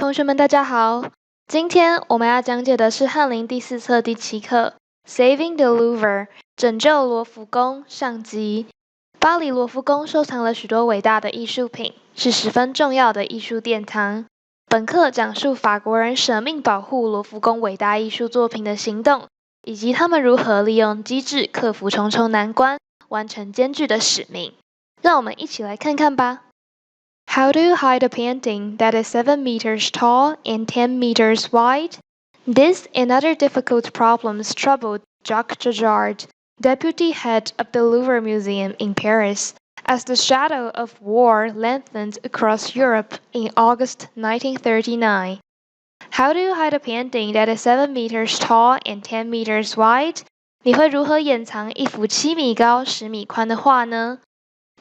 同學們，大家好。今天我們要講解的是翰林第4冊第7課 Saving the Louvre 拯救羅浮宮上集。巴黎羅浮宮收藏了許多偉大的藝術品，是十分重要的藝術殿堂。本課講述法國人捨命保護羅浮宮偉大藝術作品的行動，以及他們如何利用機智克服重重難關，完成艱鉅的使命。讓我們一起來看看吧。How do you hide a painting that is 7 meters tall and 10 meters wide? This and other difficult problems troubled Jacques Jaujard, deputy head of the Louvre Museum in Paris, as the shadow of war lengthened across Europe in August 1939. How do you hide a painting that is 7 meters tall and 10 meters wide? 你會如何掩藏一幅7米高、10米寬的畫呢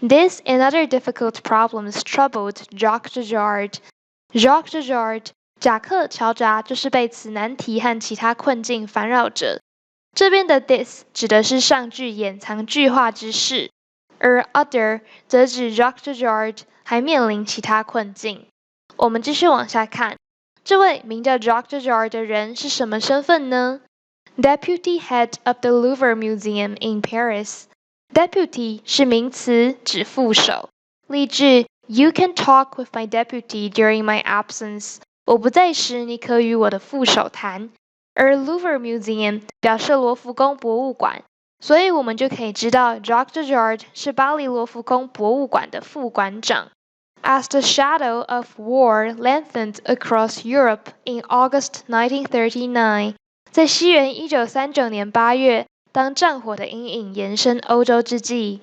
？This and other difficult problems troubled Jacques Jaujard. Jacques Jaujard, 贾克·喬扎就是被此難題和其他困境煩擾着。這邊的 this 指的是上句掩藏句畫之事，而 other 則指 Jacques Jaujard 還面臨其他困境。我們繼續往下看，這位名叫 Jacques Jaujard 的人是什麼身份呢？ Deputy head of the Louvre Museum in Paris.Deputy 是名詞，指副手。例句 ：You can talk with my deputy during my absence. 我不在時，你可與我的副手談。而 Louvre Museum 表示羅浮宮博物館，所以我們就可以知道 Jacques Jaujard 是巴黎羅浮宮博物館的副館長。As the shadow of war lengthened across Europe in August 1939， 在西元1939年8月。當戰火的陰影延伸歐洲之際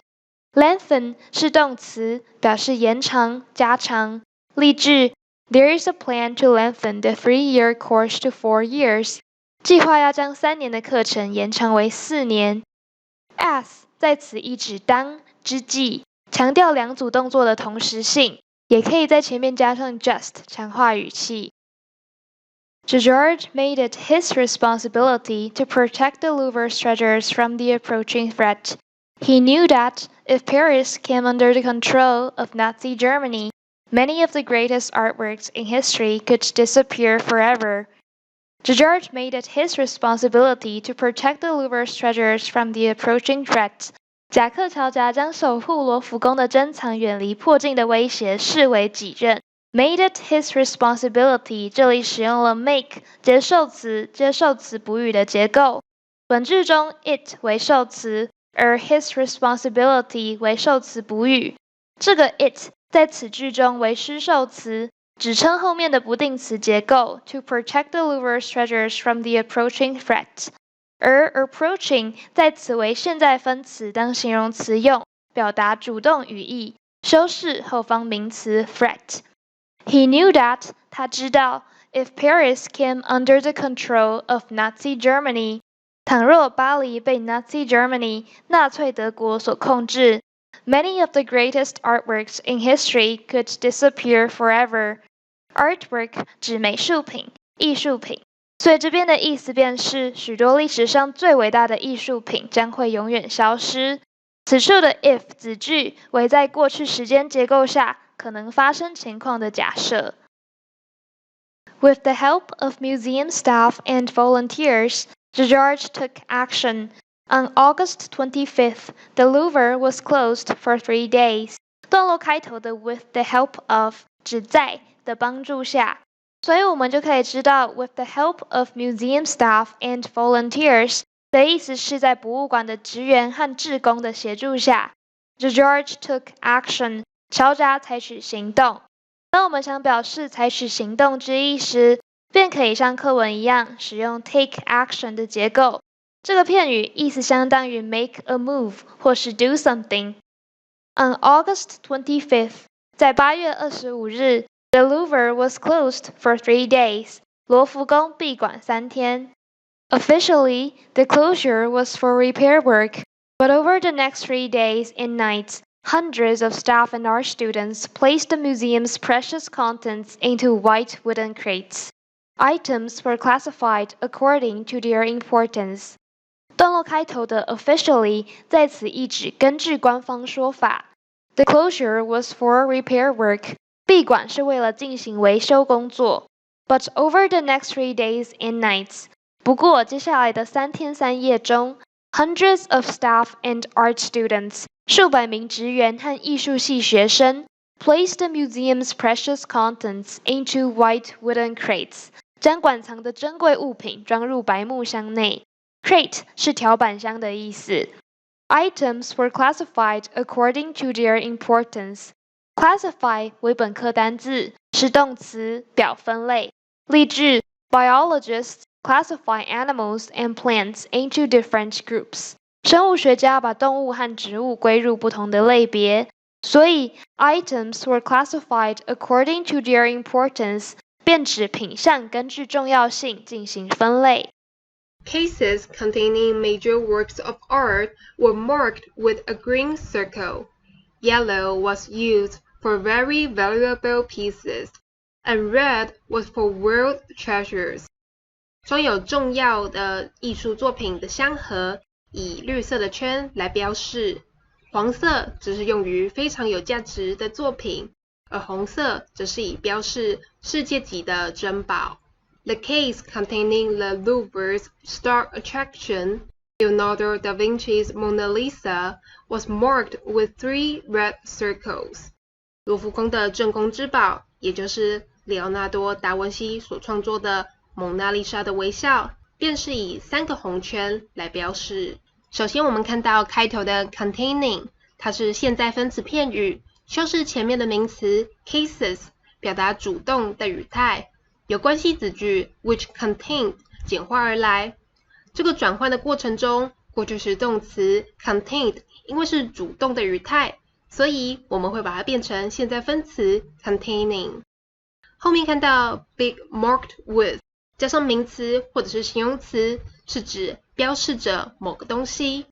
，lengthen 是動詞，表示延長、加長。例句 ：There is a plan to lengthen the 3-year course to 4 years。計劃要將3年的課程延長為4年。As 在此意指當、之際，強調兩組動作的同時性，也可以在前面加上 just 強化語氣。Jaujard made it his responsibility to protect the Louvre's treasures from the approaching threat. He knew that, if Paris came under the control of Nazi Germany, many of the greatest artworks in history could disappear forever. Jaujard made it his responsibility to protect the Louvre's treasures from the approaching threat. 贾克·喬扎將守護羅浮宮的珍藏遠離迫近的威脅視為己任。Made it his responsibility， 這裡使用了 make 接受詞補語的結構。本句中 it 為受詞，而 his responsibility 為受詞補語。這個 it 在此句中為虛受詞，指稱後面的不定詞結構 to protect the Louvre's treasures from the approaching threat。而 approaching 在此為現在分詞當形容詞用，表達主動語義，修飾後方名詞 threat。He knew that 他知道 if Paris came under the control of Nazi Germany 倘若巴黎被 Nazi Germany 納粹德國所控制 many of the greatest artworks in history could disappear forever artwork 指美術品、藝術品，所以這邊的意思便是許多歷史上最偉大的藝術品將會永遠消失。此處的 if 子句為在過去時間結構下可能發生情況的假設。With the help of museum staff and volunteers, Jaujard took action. On August 25th, the Louvre was closed for 3 days. 段落開頭的 with the help of 指在的幫助下，所以我們就可以知道 with the help of museum staff and volunteers 的意思是在博物館的職員和志工的協助下 ，Jaujard took action。喬扎採取行動。當我們想表示採取行動之意時，便可以像課文一樣使用 take action 的結構。這個片語意思相當於 make a move 或是 do something。On August 25th， 在8月25日 ，the Louvre was closed for 3 days。羅浮宮閉館3天。Officially, the closure was for repair work, but over the next 3 days and nights,Hundreds of staff and art students placed the museum's precious contents into white wooden crates. Items were classified according to their importance. 段落開頭的 officially 在此意指根據官方說法。The closure was for repair work. 閉館是為了進行維修工作。But over the next 3 days and nights, 不過接下來的3天3夜中 ，hundreds of staff and art students 數百名職員和藝術系學生 placed the museum's precious contents into white wooden crates， 將館藏的珍貴物品裝入白木箱內。Crate 是條板箱的意思。Items were classified according to their importance. Classify 為本課單字，是動詞，表分類。例句 ：Biologists classify animals and plants into different groups. 生物學家把動物和植物歸入不同的類別。所以 items were classified according to their importance 便指品項根據重要性進行分類。Cases containing major works of art were marked with a green circle. Yellow was used for very valuable pieces, and red was for world treasures. 装有重要的藝術作品的箱盒，以綠色的圈來標示。黃色只是用於非常有價值的作品，而紅色則是以標示世界級的珍寶。The case containing the Louvre's star attraction, Leonardo da Vinci's Mona Lisa, was marked with 3 red circles. 羅浮宮的鎮宮之寶，也就是里奧納多·達文西所創作的蒙娜麗莎的微笑，便是以3個紅圈來標示。首先我們看到開頭的 containing， 它是現在分詞片語，修飾前面的名詞 cases， 表達主動的語態。有關係子句 which contained 簡化而來。這個轉換的過程中，過去時動詞 contained 因為是主動的語態，所以我們會把它變成現在分詞 containing。後面看到 big marked with 加上名詞或者是形容詞，是指標示着某個東西。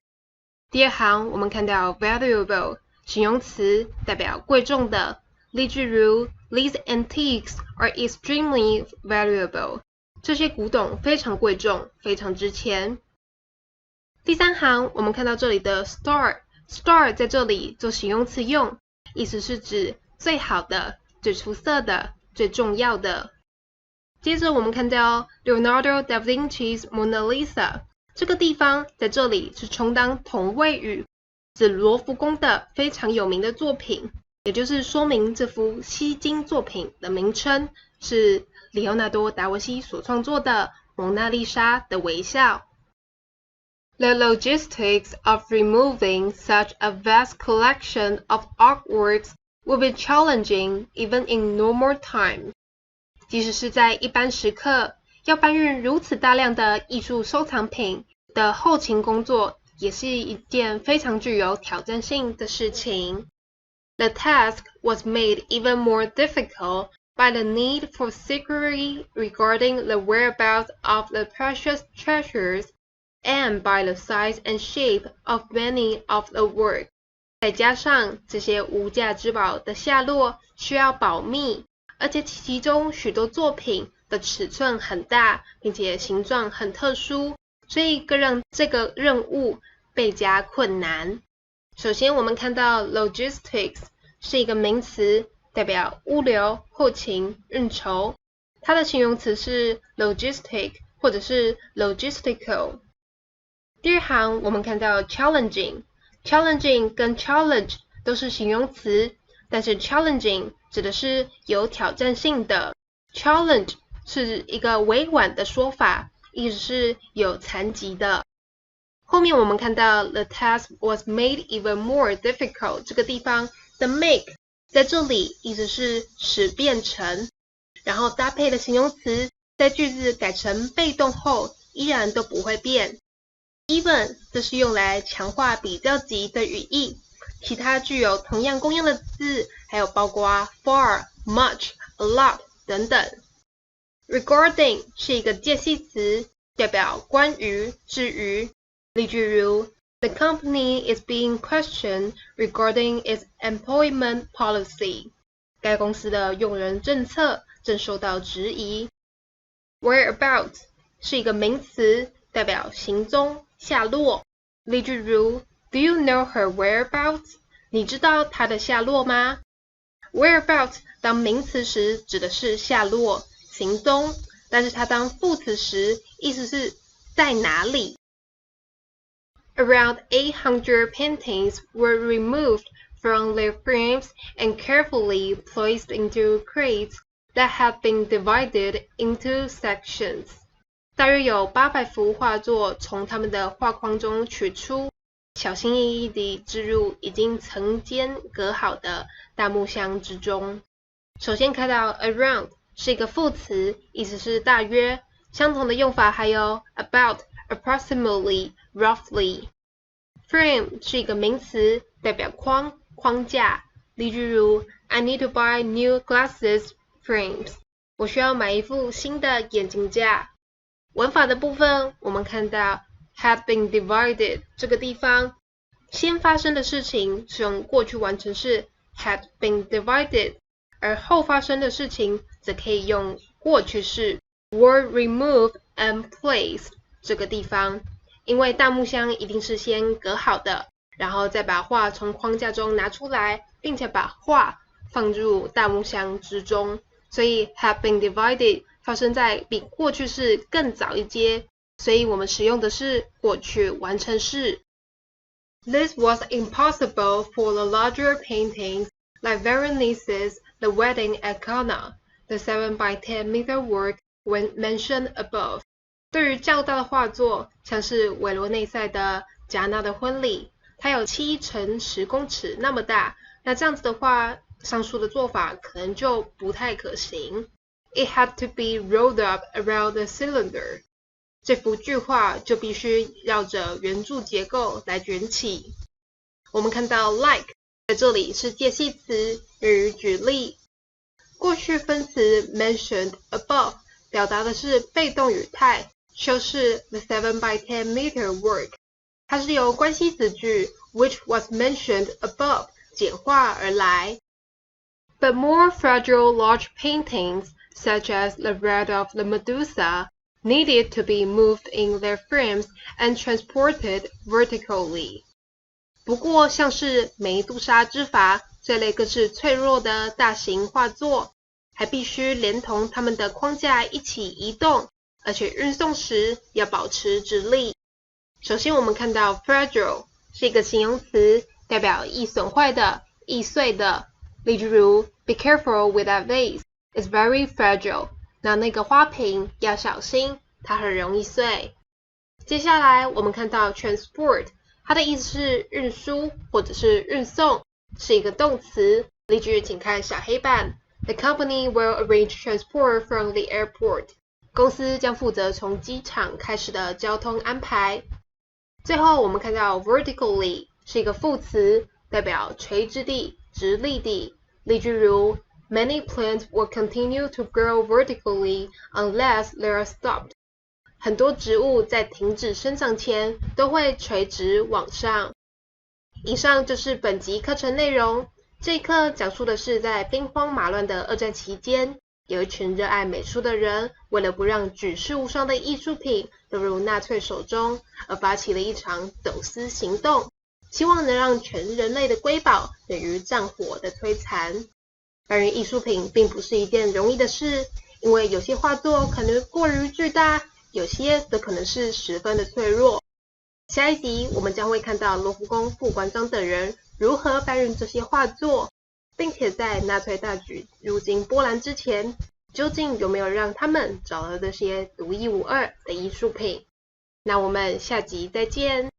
第二行我們看到 valuable 形容詞，代表貴重的。例句如 These antiques are extremely valuable. 這些古董非常貴重，非常值錢。第三行我們看到這裡的 star 在這裡做形容詞用，意思是指最好的、最出色的、最重要的。接着我們看到 Leonardo da Vinci's Mona Lisa， 這個地方在這裡是充當同位語，指羅浮宮的非常有名的作品，也就是說明這幅吸睛作品的名稱是里奧納多·達文西所創作的蒙娜麗莎的微笑。The logistics of removing such a vast collection of artworks would be challenging even in normal times. 即使是在一般時刻，要搬運如此大量的藝術收藏品的後勤工作，也是一件非常具有挑戰性的事情。The task was made even more difficult by the need for secrecy regarding the whereabouts of the precious treasures and by the size and shape of many of the works. 再加上這些無價之寶的下落需要保密，而且其中許多作品的尺寸很大，並且形狀很特殊，所以更讓這個任務倍加困難。首先我們看到 logistics 是一個名詞，代表物流、後勤、運籌。它的形容詞是 logistic 或者是 logistical。第二行我們看到 challenging 跟 challenge 都是形容詞，但是 challenging 指的是有挑戰性的， challenge 是一個委婉的說法，意思是有殘疾的。後面我們看到 the task was made even more difficult， 這個地方的 make 在這裡意思是使變成，然後搭配的形容詞在句子改成被動後依然都不會變。Even 這是用來強化比較級的語義，其他具有同樣功用的字還有包括 far、much、a lot 等等。Regarding 是一個介系詞，代表關於、至於。例句如 The company is being questioned regarding its employment policy. 該公司的用人政策正受到質疑。Whereabouts 是一個名詞，代表行蹤、下落。例句如 Do you know her whereabouts? 你知道她的下落嗎？ Whereabouts 當名詞時指的是下落，行蹤，但是它當副詞時，意思是在哪裡。Around 800 paintings were removed from their frames and carefully placed into crates that had been divided into sections. 大約有800幅畫作從他們的畫框中取出，小心翼翼地置入已經層間隔好的大木箱之中。首先看到 around 是一個副詞，意思是大約。相同的用法還有 about, approximately, roughly。Frame 是一個名詞，代表框、框架。例句如 I need to buy new glasses frames. 我需要買一副新的眼鏡架。文法的部分，我們看到 had been divided 這個地方，先發生的事情是用過去完成式 had been divided， 而後發生的事情則可以用過去式 were removed and placed 這個地方。因為大木箱一定是先隔好的，然後再把畫從框架中拿出來，並且把畫放入大木箱之中，所以 have been divided 發生在比過去式更早一階，所以我們使用的是過去完成式。This was impossible for the larger paintings like Veronese's The Wedding at Cana, the 7 by 10 meter work when mentioned above. 对於較大的畫作，像是韦羅內塞的賈納的婚禮，它有7乘10公尺那麼大，那這樣子的話，上述的做法可能就不太可行。It had to be rolled up around the cylinder. 這幅巨畫就必須繞着圓柱結構來捲起。我們看到 like 在這裡是介系詞，用於舉例。過去分詞 mentioned above 表達的是被動語態，修飾 the 7 by 10 meter work， 它是由關係子句 which was mentioned above 簡化而來。But more fragile large paintings, such as the Red of the Medusa, needed to be moved in their frames and transported vertically. 不過，像是梅杜莎之筏這類更是脆弱的大型畫作，還必須連同它們的框架一起移動，而且運送時要保持直立。首先，我們看到 fragile 是一個形容詞，代表易損壞的、易碎的。例如 ，Be careful with that vase. It's very fragile. 那個花瓶要小心，它很容易碎。接下來，我們看到 transport， 它的意思是運輸或者是運送，是一個動詞。例句請看小黑板。The company will arrange transport from the airport. 公司將負責從機場開始的交通安排。最後，我們看到 vertically 是一個副詞，代表垂直地、直立地。例句如 Many plants will continue to grow vertically unless they are stopped. 很多植物在停止生長前都會垂直往上。以上就是本集課程內容。這一課講述的是在兵荒馬亂的二戰期間，有一群熱愛美術的人，為了不讓舉世無雙的藝術品落入納粹手中，而發起了一場走私行動，希望能讓全人類的瑰寶免於戰火的摧殘。搬運藝術品並不是一件容易的事，因為有些畫作可能過於巨大，有些則可能是十分的脆弱。下一集我們將會看到羅浮宮副館長等人如何搬運這些畫作，並且在納粹大舉入境波蘭之前，究竟有沒有讓他們找到這些獨一無二的藝術品？那我們下集再見。